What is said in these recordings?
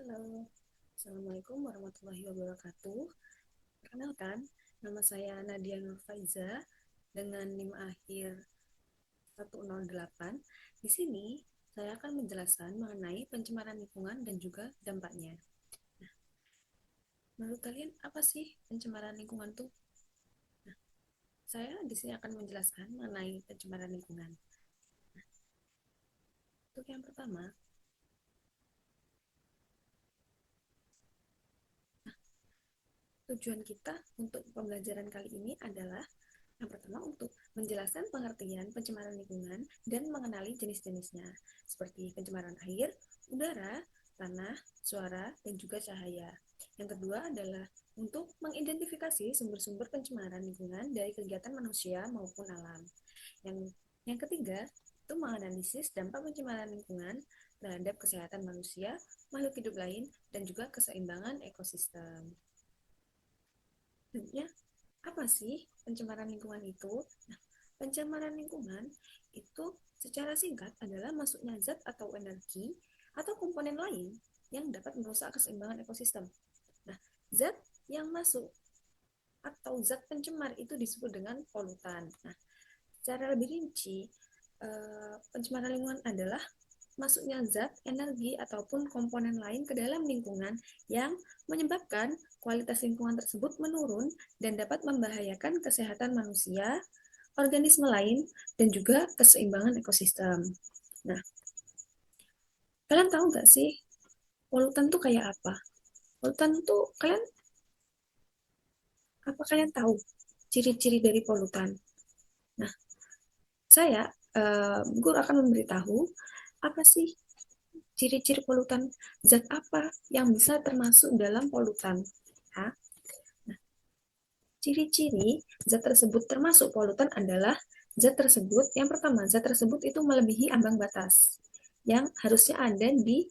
Halo, Assalamualaikum warahmatullahi wabarakatuh. Perkenalkan, nama saya Nadia Nurfaiza dengan NIM akhir 108. Di sini, saya akan menjelaskan mengenai pencemaran lingkungan dan juga dampaknya. Menurut kalian, apa sih pencemaran lingkungan itu? Saya di sini akan menjelaskan mengenai pencemaran lingkungan. Untuk yang pertama, tujuan kita untuk pembelajaran kali ini adalah yang pertama untuk menjelaskan pengertian pencemaran lingkungan dan mengenali jenis-jenisnya, seperti pencemaran air, udara, tanah, suara, dan juga cahaya. Yang kedua adalah untuk mengidentifikasi sumber-sumber pencemaran lingkungan dari kegiatan manusia maupun alam. Yang ketiga, itu menganalisis dampak pencemaran lingkungan terhadap kesehatan manusia, makhluk hidup lain, dan juga keseimbangan ekosistem. Sebenarnya apa sih pencemaran lingkungan itu? Nah, pencemaran lingkungan itu secara singkat adalah masuknya zat atau energi atau komponen lain yang dapat merusak keseimbangan ekosistem. Nah, zat yang masuk atau zat pencemar itu disebut dengan polutan. Nah, secara lebih rinci, pencemaran lingkungan adalah masuknya zat, energi, ataupun komponen lain ke dalam lingkungan yang menyebabkan kualitas lingkungan tersebut menurun dan dapat membahayakan kesehatan manusia, organisme lain, dan juga keseimbangan ekosistem. Nah, kalian tahu nggak sih polutan tuh kayak apa? Polutan tuh apa kalian tahu ciri-ciri dari polutan? Nah, saya guru akan memberitahu apa sih ciri-ciri polutan, zat apa yang bisa termasuk dalam polutan. Ya. Ciri-ciri zat tersebut termasuk polutan adalah zat tersebut, yang pertama, zat tersebut itu melebihi ambang batas yang harusnya ada di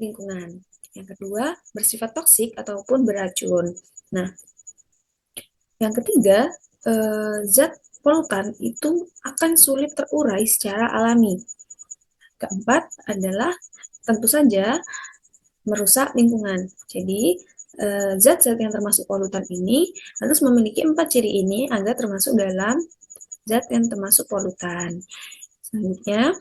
lingkungan. Yang kedua, bersifat toksik ataupun beracun. Nah, yang ketiga, zat polutan itu akan sulit terurai secara alami. Keempat adalah tentu saja merusak lingkungan. Jadi, zat-zat yang termasuk polutan ini harus memiliki 4 ciri ini agar termasuk dalam zat yang termasuk polutan. Selanjutnya,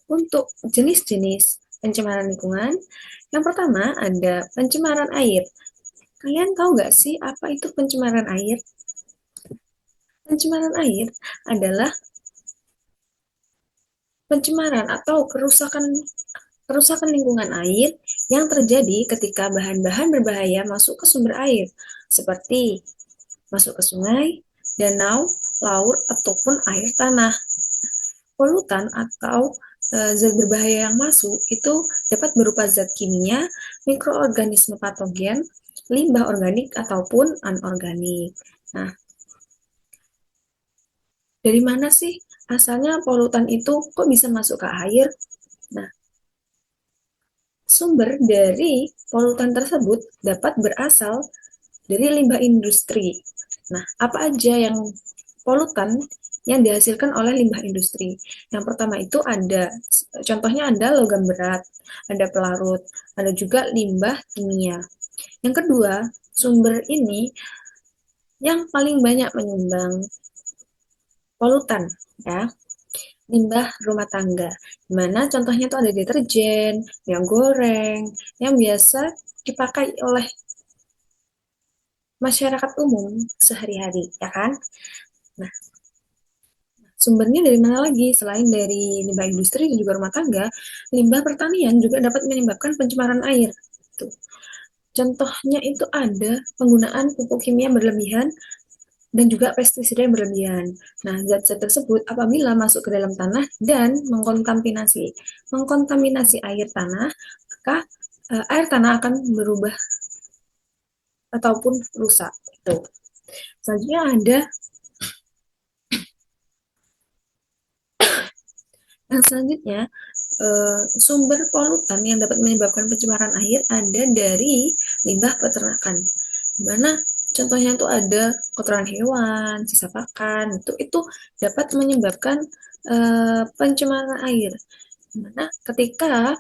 untuk jenis-jenis pencemaran lingkungan, yang pertama ada pencemaran air. Kalian tahu nggak sih apa itu pencemaran air? Pencemaran air adalah pencemaran atau kerusakan lingkungan air yang terjadi ketika bahan-bahan berbahaya masuk ke sumber air, seperti masuk ke sungai, danau, laut, ataupun air tanah. Polutan atau zat berbahaya yang masuk itu dapat berupa zat kimia, mikroorganisme patogen, limbah organik, ataupun anorganik. Nah, dari mana sih asalnya polutan itu kok bisa masuk ke air? Nah, sumber dari polutan tersebut dapat berasal dari limbah industri. Nah, apa aja yang polutan yang dihasilkan oleh limbah industri? Yang pertama itu ada, contohnya ada logam berat, ada pelarut, ada juga limbah kimia. Yang kedua, sumber ini yang paling banyak menyumbang polutan, ya, limbah rumah tangga. Dimana contohnya itu ada deterjen, minyak goreng, yang biasa dipakai oleh masyarakat umum sehari-hari, ya kan? Nah, sumbernya dari mana lagi? Selain dari limbah industri dan juga rumah tangga, limbah pertanian juga dapat menyebabkan pencemaran air. Tuh. Contohnya itu ada penggunaan pupuk kimia berlebihan dan juga pestisida yang berlebihan. Nah, zat-zat tersebut apabila masuk ke dalam tanah dan mengkontaminasi air tanah, maka air tanah akan berubah ataupun rusak. Itu. Selanjutnya ada yang selanjutnya sumber polutan yang dapat menyebabkan pencemaran air ada dari limbah peternakan. Di mana contohnya itu ada kotoran hewan, sisa pakan, itu dapat menyebabkan pencemaran air. Di mana ketika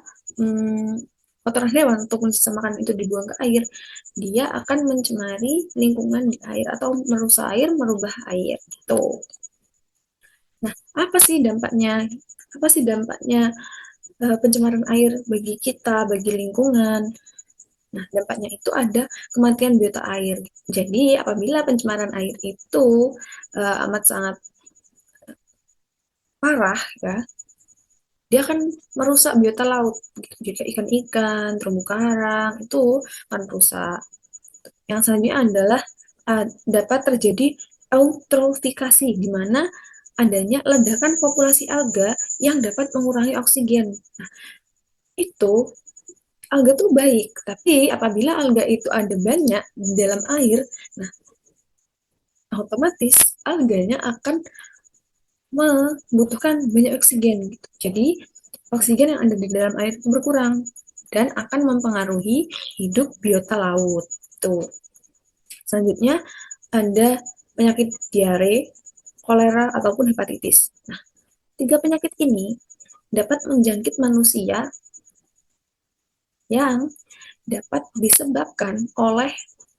kotoran hewan ataupun sisa makanan itu dibuang ke air, dia akan mencemari lingkungan di air atau merusak air, merubah air gitu. Nah, apa sih dampaknya? Apa sih dampaknya pencemaran air bagi kita, bagi lingkungan? Nah, dampaknya itu ada kematian biota air. Jadi, apabila pencemaran air itu amat sangat parah, ya, dia akan merusak biota laut. Jika ikan-ikan, terumbu karang itu akan rusak. Yang selanjutnya adalah dapat terjadi eutrofifikasi, di mana adanya ledakan populasi alga yang dapat mengurangi oksigen. Nah, itu alga tuh baik, tapi apabila alga itu ada banyak di dalam air, nah otomatis alganya akan membutuhkan banyak oksigen gitu. Jadi oksigen yang ada di dalam air itu berkurang dan akan mempengaruhi hidup biota laut. Tuh. Selanjutnya ada penyakit diare, kolera ataupun hepatitis. Nah, tiga penyakit ini dapat menjangkit manusia yang dapat disebabkan oleh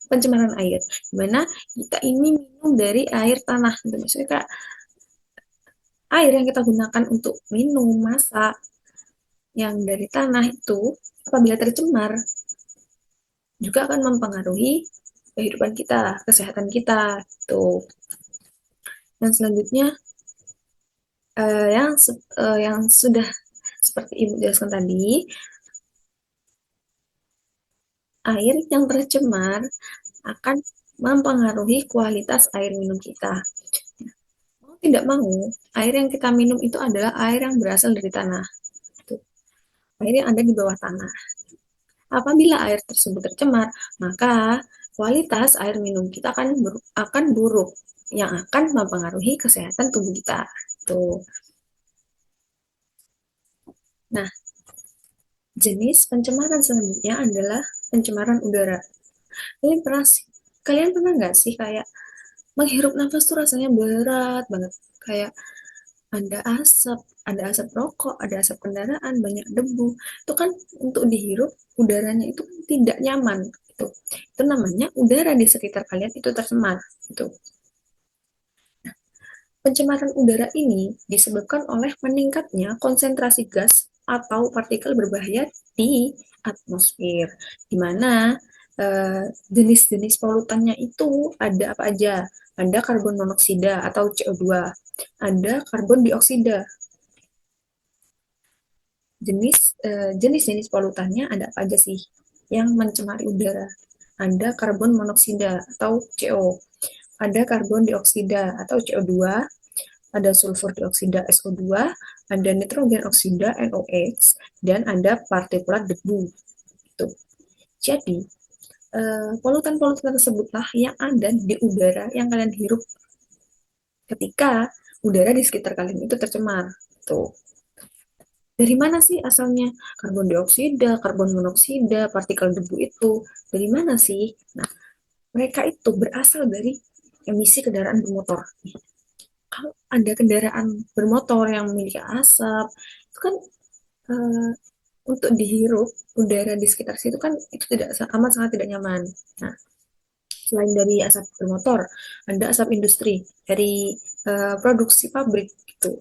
pencemaran air. Di mana kita ini minum dari air tanah, gitu. Maksudnya kayak air yang kita gunakan untuk minum, masak, yang dari tanah itu apabila tercemar juga akan mempengaruhi kehidupan kita, kesehatan kita. Tuh. Dan selanjutnya yang sudah seperti Ibu jelaskan tadi, air yang tercemar akan mempengaruhi kualitas air minum kita. Mau tidak mau, air yang kita minum itu adalah air yang berasal dari tanah. Tuh. Air yang ada di bawah tanah. Apabila air tersebut tercemar, maka kualitas air minum kita akan buruk, yang akan mempengaruhi kesehatan tubuh kita. Tuh. Nah, jenis pencemaran selanjutnya adalah pencemaran udara. Kalian pernah nggak sih kayak menghirup nafas tuh rasanya berat banget, kayak ada asap rokok, ada asap kendaraan, banyak debu. Itu kan untuk dihirup udaranya itu tidak nyaman gitu. Itu namanya udara di sekitar kalian itu tercemar gitu. Pencemaran udara ini disebabkan oleh meningkatnya konsentrasi gas atau partikel berbahaya di atmosfer, di mana jenis-jenis polutannya itu ada apa aja? Ada karbon monoksida atau CO2, ada karbon dioksida. Jenis-jenis polutannya ada apa aja sih yang mencemari udara? Ada karbon monoksida atau CO, ada karbon dioksida atau CO2, ada sulfur dioksida SO2, ada nitrogen oksida NOx, dan ada partikulat debu. Itu. Jadi, polutan-polutan tersebutlah yang ada di udara yang kalian hirup ketika udara di sekitar kalian itu tercemar. Tuh. Dari mana sih asalnya karbon dioksida, karbon monoksida, partikel debu itu? Dari mana sih? Nah, mereka itu berasal dari emisi kendaraan bermotor. Kalau ada kendaraan bermotor yang memiliki asap, itu kan eh, untuk dihirup udara di sekitar situ kan itu tidak amat sangat tidak nyaman. Nah, selain dari asap bermotor, ada asap industri dari produksi pabrik gitu.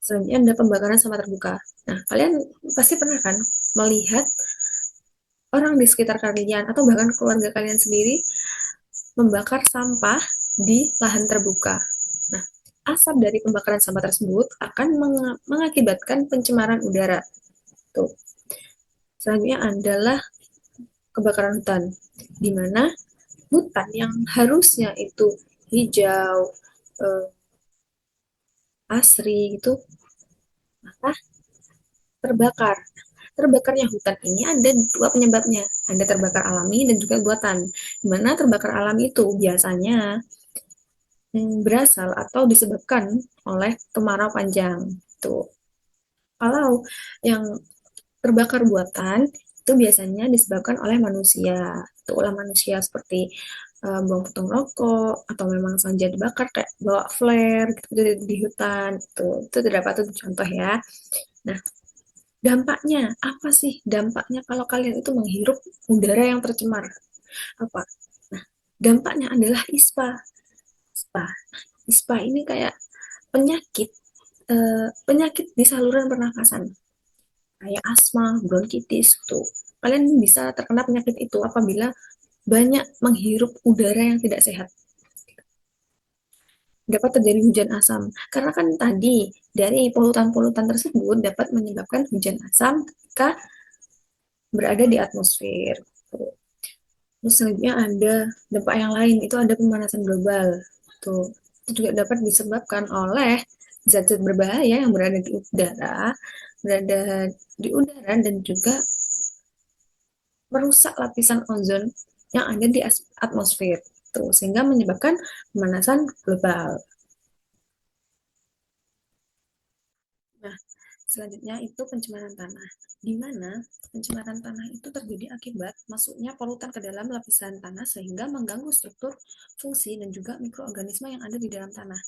Selanjutnya ada pembakaran sampah terbuka. Nah, kalian pasti pernah kan melihat orang di sekitar kalian atau bahkan keluarga kalian sendiri membakar sampah di lahan terbuka. Nah, asap dari pembakaran sampah tersebut akan mengakibatkan pencemaran udara. Tuh. Selanjutnya adalah kebakaran hutan, di mana hutan yang harusnya itu hijau, eh, asri gitu, maka terbakar. Terbakarnya hutan ini ada dua penyebabnya, ada terbakar alami dan juga buatan. Di mana terbakar alami itu biasanya berasal atau disebabkan oleh kemarau panjang. Tuh. Kalau yang terbakar buatan itu biasanya disebabkan oleh manusia. Itu ulah manusia seperti buang puntung rokok atau memang sengaja dibakar kayak bawa flare gitu di hutan. Itu terdapat itu contoh ya. Nah, Dampaknya apa sih? Dampaknya kalau kalian itu menghirup udara yang tercemar apa? Nah, dampaknya adalah ISPA. ISPA. ISPA ini kayak penyakit penyakit di saluran pernafasan kayak asma, bronkitis tuh. Kalian bisa terkena penyakit itu apabila banyak menghirup udara yang tidak sehat. Dapat terjadi hujan asam. Karena kan tadi dari polutan-polutan tersebut dapat menyebabkan hujan asam ketika berada di atmosfer. Terus selanjutnya ada dampak yang lain, itu ada pemanasan global. Tuh, itu juga dapat disebabkan oleh zat-zat berbahaya yang berada di udara dan juga merusak lapisan ozon yang ada di atmosfer. Tuh, sehingga menyebabkan pemanasan global. Nah, selanjutnya itu pencemaran tanah, di mana pencemaran tanah itu terjadi akibat masuknya polutan ke dalam lapisan tanah sehingga mengganggu struktur, fungsi, dan juga mikroorganisme yang ada di dalam tanah.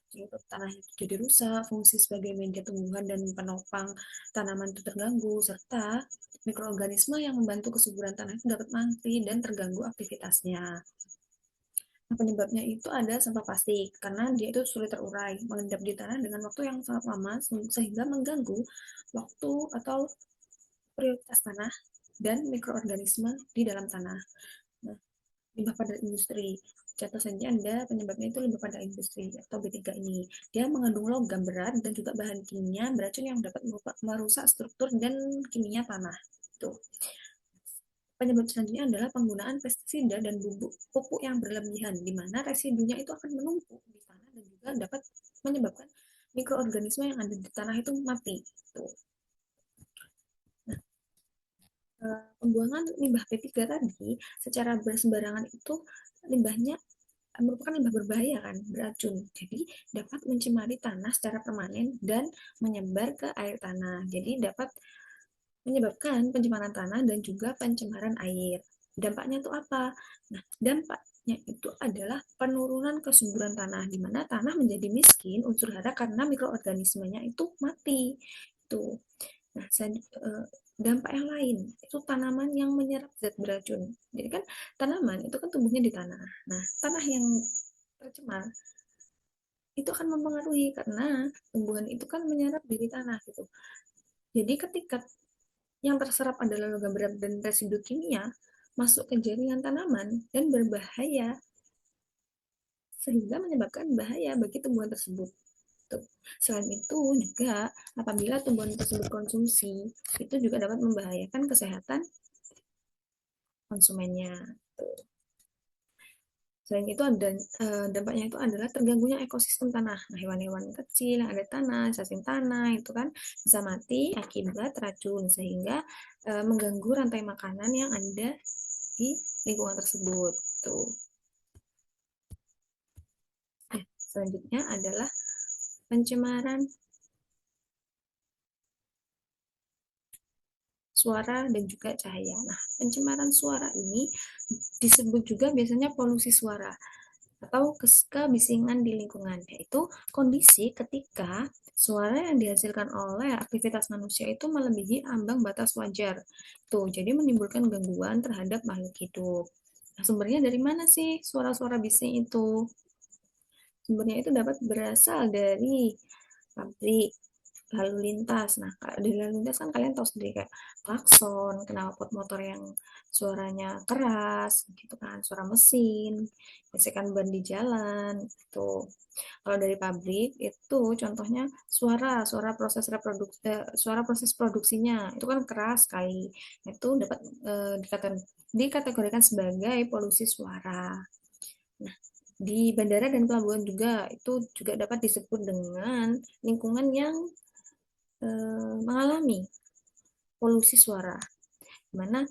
Struktur tanah itu jadi rusak, fungsi sebagai media tumbuhan dan penopang tanaman itu terganggu, serta mikroorganisme yang membantu kesuburan tanah itu dapat mati dan terganggu aktivitasnya. Nah, penyebabnya itu ada sampah plastik, karena dia itu sulit terurai, mengendap di tanah dengan waktu yang sangat lama sehingga mengganggu waktu atau prioritas tanah dan mikroorganisme di dalam tanah. Nah, limbah padat industri. Contoh saja Anda penyebabnya itu limbah padat industri atau B3 ini. Dia mengandung logam berat dan juga bahan kimia beracun yang dapat merusak struktur dan kimia tanah. Itu. Penyebab selanjutnya adalah penggunaan pestisida dan bubuk pupuk yang berlebihan, di mana residunya itu akan menumpuk di tanah dan juga dapat menyebabkan mikroorganisme yang ada di tanah itu mati. Tuh. Nah, pembuangan limbah P3 tadi secara bersembarangan itu limbahnya merupakan limbah berbahaya kan, beracun. Jadi dapat mencemari tanah secara permanen dan menyebar ke air tanah. Jadi dapat menyebabkan pencemaran tanah dan juga pencemaran air. Dampaknya itu apa? Nah, dampaknya itu adalah penurunan kesuburan tanah, di mana tanah menjadi miskin unsur hara karena mikroorganismenya itu mati. Itu. Nah, dampak yang lain itu tanaman yang menyerap zat beracun. Jadi kan tanaman itu kan tumbuhnya di tanah. Nah, tanah yang tercemar itu akan mempengaruhi karena tumbuhan itu kan menyerap dari tanah gitu. Jadi ketika yang terserap adalah logam berat dan residu kimia masuk ke jaringan tanaman dan berbahaya sehingga menyebabkan bahaya bagi tumbuhan tersebut. Tuh. Selain itu juga apabila tumbuhan tersebut konsumsi itu juga dapat membahayakan kesehatan konsumennya. Tuh. Selain itu ada dampaknya itu adalah terganggunya ekosistem tanah. Nah, hewan-hewan kecil yang ada di tanah, cacing tanah itu kan bisa mati akibat racun sehingga mengganggu rantai makanan yang ada di lingkungan tersebut. Tuh. Selanjutnya adalah pencemaran suara dan juga cahaya. Nah, pencemaran suara ini disebut juga biasanya polusi suara atau kebisingan di lingkungan, yaitu kondisi ketika suara yang dihasilkan oleh aktivitas manusia itu melebihi ambang batas wajar. Tuh, jadi menimbulkan gangguan terhadap makhluk hidup. Nah, sumbernya dari mana sih suara-suara bising itu? Sumbernya itu dapat berasal dari pabrik, lalu lintas. Nah, di lalu lintas kan kalian tahu sendiri kayak klakson, knalpot motor yang suaranya keras, gitu kan, suara mesin, gesekan ban di jalan, itu. Kalau dari pabrik itu contohnya suara proses suara proses produksinya itu kan keras sekali. Itu dapat dikategorikan sebagai polusi suara. Nah, di bandara dan pelabuhan juga itu juga dapat disebut dengan lingkungan yang mengalami polusi suara, di mana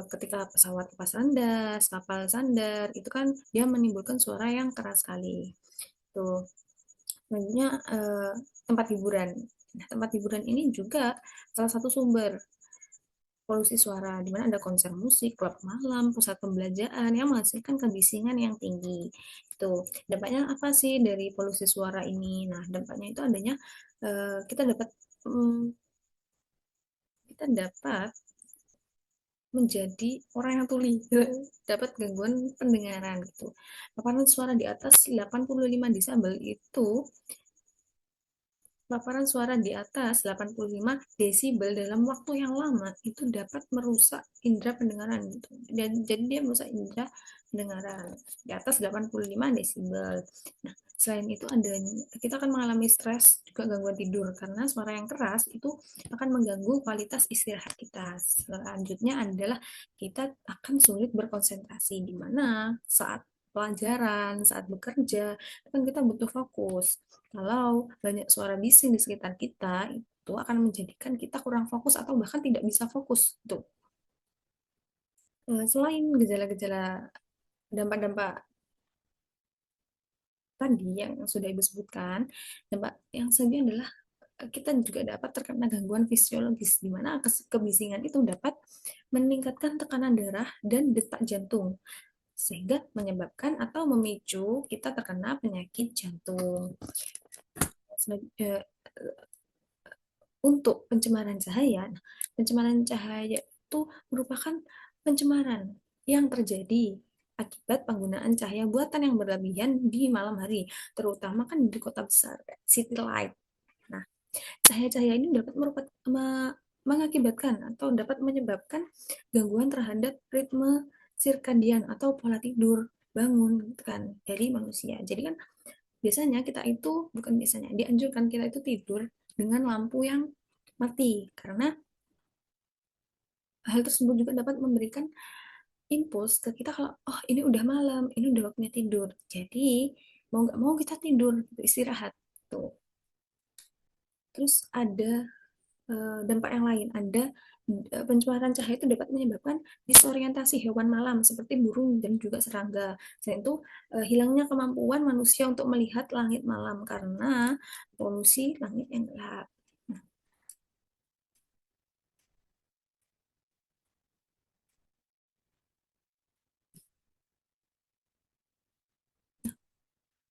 ketika pesawat lepas landas, kapal sandar, itu kan dia menimbulkan suara yang keras sekali. Tuh, selanjutnya tempat hiburan. Nah, tempat hiburan ini juga salah satu sumber polusi suara, di mana ada konser musik, klub malam, pusat pembelajaran yang menghasilkan kebisingan yang tinggi. Itu dampaknya apa sih dari polusi suara ini? Nah, dampaknya itu adanya kita dapat kita dapat menjadi orang yang tuli, dapat gangguan pendengaran gitu. Paparan suara di atas 85 desibel itu paparan suara di atas 85 desibel dalam waktu yang lama itu dapat merusak indera pendengaran gitu. Dan jadi dia merusak indera pendengaran di atas 85 desibel. Nah, selain itu ada kita akan mengalami stres juga gangguan tidur karena suara yang keras itu akan mengganggu kualitas istirahat kita. Selanjutnya adalah kita akan sulit berkonsentrasi di mana saat pelajaran, saat bekerja, kan kita butuh fokus. Kalau banyak suara bising di sekitar kita, itu akan menjadikan kita kurang fokus atau bahkan tidak bisa fokus. Tuh. Selain gejala-gejala dampak-dampak tadi yang sudah Ibu sebutkan, dampak yang selanjutnya adalah kita juga dapat terkena gangguan fisiologis, di mana kebisingan itu dapat meningkatkan tekanan darah dan detak jantung, sehingga menyebabkan atau memicu kita terkena penyakit jantung. Untuk pencemaran cahaya, pencemaran cahaya itu merupakan pencemaran yang terjadi akibat penggunaan cahaya buatan yang berlebihan di malam hari, terutama kan di kota besar, city light. Nah, cahaya-cahaya ini dapat mengakibatkan atau dapat menyebabkan gangguan terhadap ritme sirkadian atau pola tidur bangun kan dari manusia. Jadi kan biasanya kita itu bukan biasanya dianjurkan kita itu tidur dengan lampu yang mati karena hal tersebut juga dapat memberikan impuls ke kita kalau oh ini udah malam, ini udah waktunya tidur. Jadi mau nggak mau kita tidur, istirahat tuh. Terus ada dampak yang lain, ada pencemaran cahaya itu dapat menyebabkan disorientasi hewan malam seperti burung dan juga serangga. Selain itu hilangnya kemampuan manusia untuk melihat langit malam karena polusi langit yang gelap. Nah,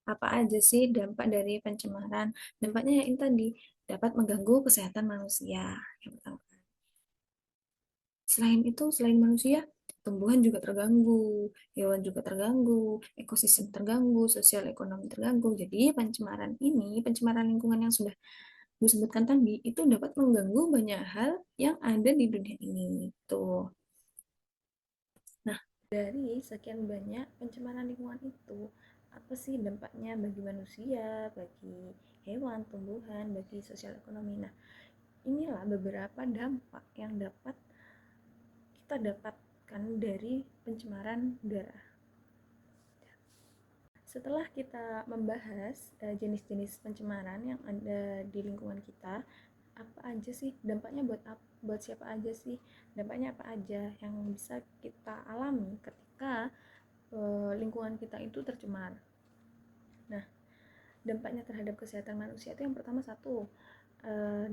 apa aja sih dampak dari pencemaran? Dampaknya yang ini tadi dapat mengganggu kesehatan manusia. Yang pertama. Selain itu, selain manusia, tumbuhan juga terganggu, hewan juga terganggu, ekosistem terganggu, sosial ekonomi terganggu. Jadi pencemaran ini, pencemaran lingkungan yang sudah gue sebutkan tadi, itu dapat mengganggu banyak hal yang ada di dunia ini. Tuh. Nah, dari sekian banyak pencemaran lingkungan itu, apa sih dampaknya bagi manusia, bagi hewan, tumbuhan, bagi sosial ekonomi? Nah, inilah beberapa dampak yang dapat kita dapatkan dari pencemaran udara. Setelah kita membahas jenis-jenis pencemaran yang ada di lingkungan kita, apa aja sih dampaknya buat siapa aja sih? Dampaknya apa aja yang bisa kita alami ketika lingkungan kita itu tercemar? Nah, dampaknya terhadap kesehatan manusia itu yang pertama satu,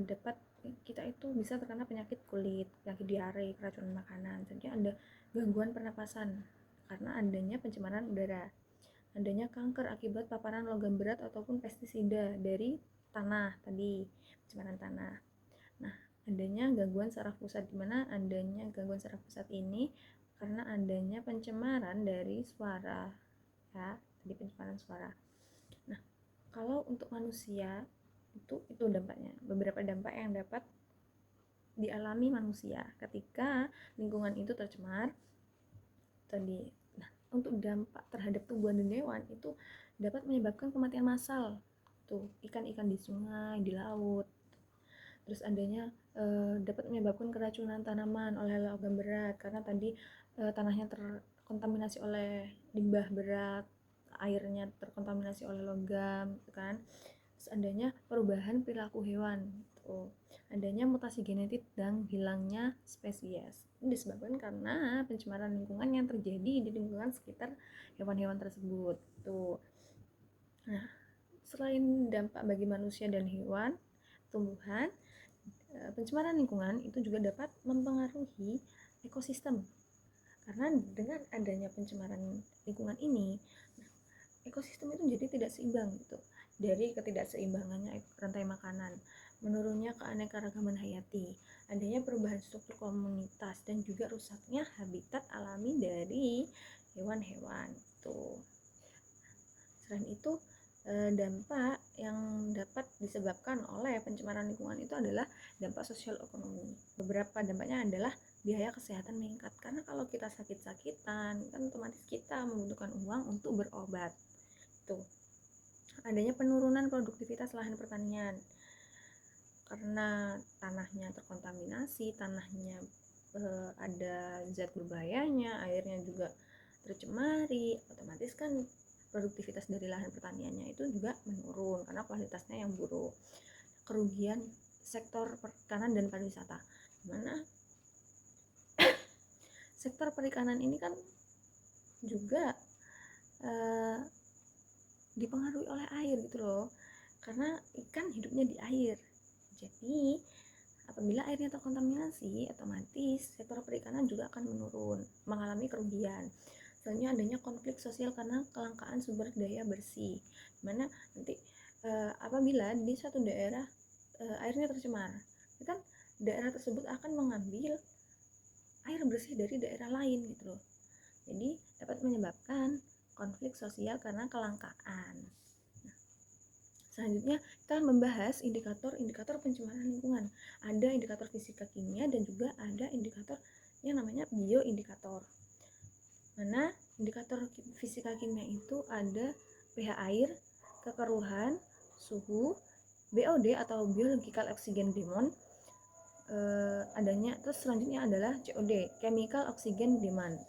dapat kita itu bisa terkena penyakit kulit, penyakit diare, keracunan makanan. Jadi ada gangguan pernapasan karena adanya pencemaran udara. Adanya kanker akibat paparan logam berat ataupun pestisida dari tanah tadi, pencemaran tanah. Nah, adanya gangguan saraf pusat, di mana adanya gangguan saraf pusat ini karena adanya pencemaran dari suara, ya, tadi pencemaran suara. Nah, kalau untuk manusia itu dampaknya, beberapa dampak yang dapat dialami manusia ketika lingkungan itu tercemar tadi. Nah, untuk dampak terhadap tumbuhan dan hewan itu dapat menyebabkan kematian massal. Tuh, ikan-ikan di sungai, di laut. Terus adanya dapat menyebabkan keracunan tanaman oleh logam berat karena tadi tanahnya terkontaminasi oleh limbah berat, airnya terkontaminasi oleh logam, gitu kan. Terus adanya perubahan perilaku hewan. Tuh, adanya mutasi genetik dan hilangnya spesies. Ini disebabkan karena pencemaran lingkungan yang terjadi di lingkungan sekitar hewan-hewan tersebut. Tuh. Nah, selain dampak bagi manusia dan hewan, tumbuhan, pencemaran lingkungan itu juga dapat mempengaruhi ekosistem. Karena dengan adanya pencemaran lingkungan ini, ekosistem itu jadi tidak seimbang gitu. Dari ketidakseimbangannya rantai makanan, menurunnya keanekaragaman hayati, adanya perubahan struktur komunitas, dan juga rusaknya habitat alami dari hewan-hewan. Tuh. Selain itu, dampak yang dapat disebabkan oleh pencemaran lingkungan itu adalah dampak sosial ekonomi. Beberapa dampaknya adalah biaya kesehatan meningkat, karena kalau kita sakit-sakitan kan otomatis kita membutuhkan uang untuk berobat. Tuh. Adanya penurunan produktivitas lahan pertanian karena tanahnya terkontaminasi, tanahnya ada zat berbahayanya, airnya juga tercemari, otomatis kan produktivitas dari lahan pertaniannya itu juga menurun karena kualitasnya yang buruk. Kerugian sektor perikanan dan pariwisata, dimana sektor perikanan ini kan juga eh, dipengaruhi oleh air gitu loh, karena ikan hidupnya di air. Jadi apabila airnya terkontaminasi, otomatis sektor perikanan juga akan menurun, mengalami kerugian. Selanjutnya adanya konflik sosial karena kelangkaan sumber daya bersih, dimana nanti apabila di suatu daerah airnya tercemar, kan daerah tersebut akan mengambil air bersih dari daerah lain gitu loh. Jadi dapat menyebabkan konflik sosial karena kelangkaan. Selanjutnya kita membahas indikator-indikator pencemaran lingkungan. Ada indikator fisika kimia dan juga ada indikator yang namanya bioindikator. Mana indikator fisika kimia itu ada pH air, kekeruhan, suhu, BOD atau biological oxygen demand, adanya. Terus selanjutnya adalah COD, chemical oxygen demand.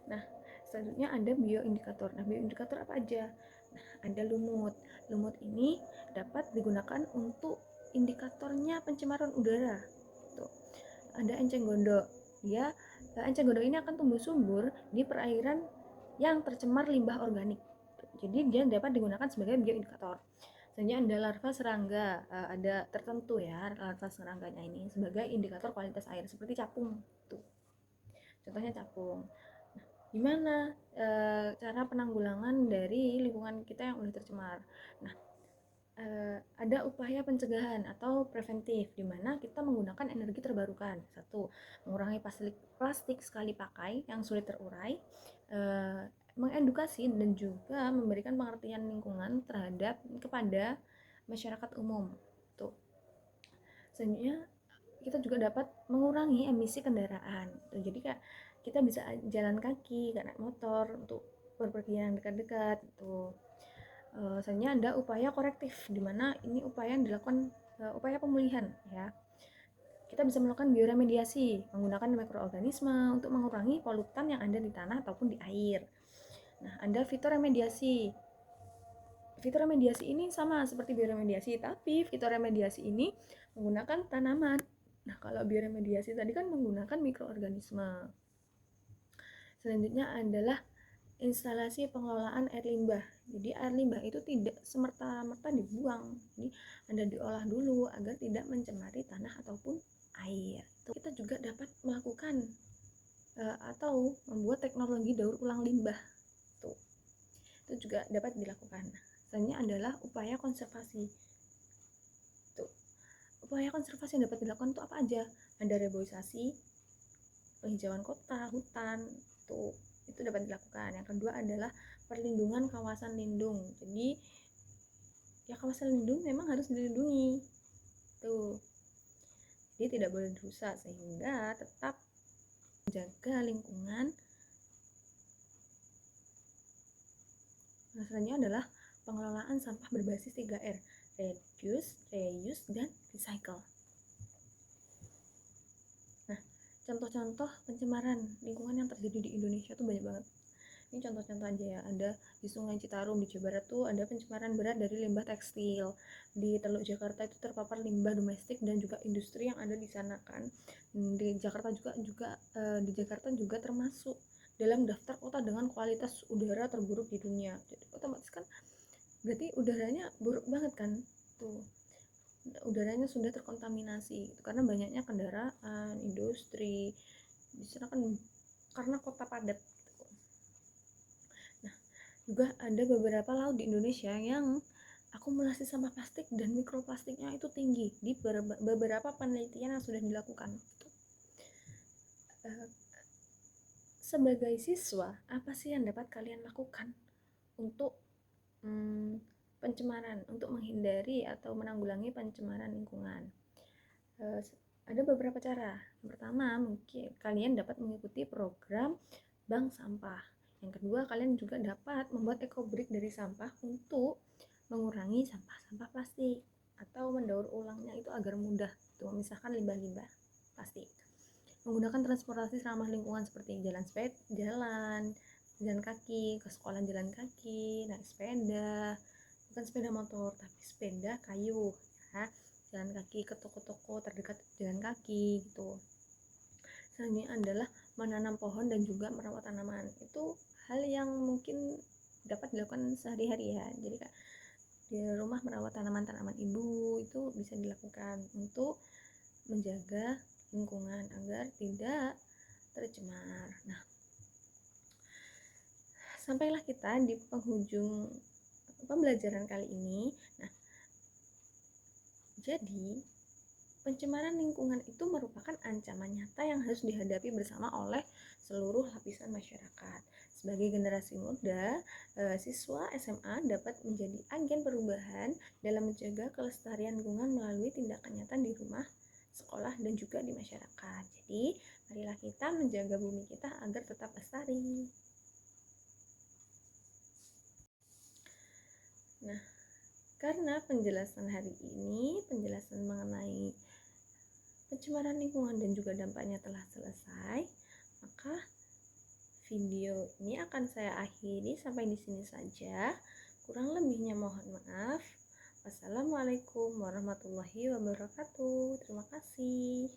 Nah, selanjutnya ada bioindikator. Nah, bioindikator apa aja? Nah, ada lumut. Lumut ini dapat digunakan untuk indikatornya pencemaran udara. Tuh. Ada enceng gondok. Enceng gondok ini akan tumbuh subur di perairan yang tercemar limbah organik. Jadi dia dapat digunakan sebagai bioindikator. Selanjutnya ada larva serangga, ada tertentu ya larva serangganya ini sebagai indikator kualitas air seperti capung. Tuh. Contohnya capung. Gimana cara penanggulangan dari lingkungan kita yang udah tercemar. Nah, ada upaya pencegahan atau preventif di mana kita menggunakan energi terbarukan. Satu, mengurangi plastik sekali pakai yang sulit terurai, mengedukasi dan juga memberikan pengertian lingkungan kepada masyarakat umum. Tuh. Selanjutnya kita juga dapat mengurangi emisi kendaraan. Jadi kayak kita bisa jalan kaki, nggak naik motor untuk berpergian dekat-dekat. Selanjutnya ada upaya korektif, di mana ini upaya yang dilakukan upaya pemulihan ya. Kita bisa melakukan bioremediasi menggunakan mikroorganisme untuk mengurangi polutan yang ada di tanah ataupun di air. Nah, ada fitoremediasi. Fitoremediasi ini sama seperti bioremediasi, tapi fitoremediasi ini menggunakan tanaman. Nah, kalau bioremediasi tadi kan menggunakan mikroorganisme. Selanjutnya adalah instalasi pengelolaan air limbah. Jadi air limbah itu tidak semerta-merta dibuang. Jadi Anda diolah dulu agar tidak mencemari tanah ataupun air. Kita juga dapat melakukan atau membuat teknologi daur ulang limbah. Tuh. Itu juga dapat dilakukan. Selanjutnya adalah upaya konservasi. Tuh. Upaya konservasi yang dapat dilakukan itu apa aja? Ada reboisasi, penghijauan kota, hutan, tuh itu dapat dilakukan. Yang kedua adalah perlindungan kawasan lindung. Jadi ya kawasan lindung memang harus dilindungi. Tuh. Jadi tidak boleh dirusak sehingga tetap menjaga lingkungan. Nah, selanjutnya adalah pengelolaan sampah berbasis 3R, reduce, reuse, dan recycle. Nah, contoh-contoh pencemaran lingkungan yang terjadi di Indonesia tuh banyak banget. Ini contoh-contoh aja ya. Ada di Sungai Citarum di Jawa Barat tuh ada pencemaran berat dari limbah tekstil. Di Teluk Jakarta itu terpapar limbah domestik dan juga industri yang ada di sana kan. Di Jakarta juga termasuk dalam daftar kota dengan kualitas udara terburuk di dunia. Jadi otomatis kan berarti udaranya buruk banget kan tuh. Udaranya sudah terkontaminasi gitu, karena banyaknya kendaraan, industri. Di sana kan karena kota padat. Juga ada beberapa laut di Indonesia yang akumulasi sampah plastik dan mikroplastiknya itu tinggi di beberapa penelitian yang sudah dilakukan. Sebagai siswa, apa sih yang dapat kalian lakukan untuk pencemaran, untuk menghindari atau menanggulangi pencemaran lingkungan? Ada beberapa cara. Yang pertama, mungkin kalian dapat mengikuti program bank sampah. Yang kedua, kalian juga dapat membuat ekobrik dari sampah untuk mengurangi sampah-sampah plastik atau mendaur ulangnya itu agar mudah untuk memisahkan limbah-limbah plastik. Menggunakan transportasi ramah lingkungan seperti jalan kaki, ke sekolah jalan kaki, naik sepeda, bukan sepeda motor tapi sepeda kayu ya, jalan kaki ke toko-toko terdekat jalan kaki gitu. Selanjutnya adalah menanam pohon dan juga merawat tanaman. Itu hal yang mungkin dapat dilakukan sehari-hari ya. Jadi kak di rumah merawat tanaman-tanaman ibu itu bisa dilakukan untuk menjaga lingkungan agar tidak tercemar. Nah, sampailah kita di penghujung pembelajaran kali ini. Nah, jadi pencemaran lingkungan itu merupakan ancaman nyata yang harus dihadapi bersama oleh seluruh lapisan masyarakat. Sebagai generasi muda, siswa SMA dapat menjadi agen perubahan dalam menjaga kelestarian lingkungan melalui tindakan nyata di rumah, sekolah, dan juga di masyarakat. Jadi, marilah kita menjaga bumi kita agar tetap lestari. Nah, karena penjelasan hari ini, penjelasan mengenai pencemaran lingkungan dan juga dampaknya telah selesai, maka video ini akan saya akhiri sampai di sini saja. Kurang lebihnya mohon maaf. Wassalamualaikum warahmatullahi wabarakatuh. Terima kasih.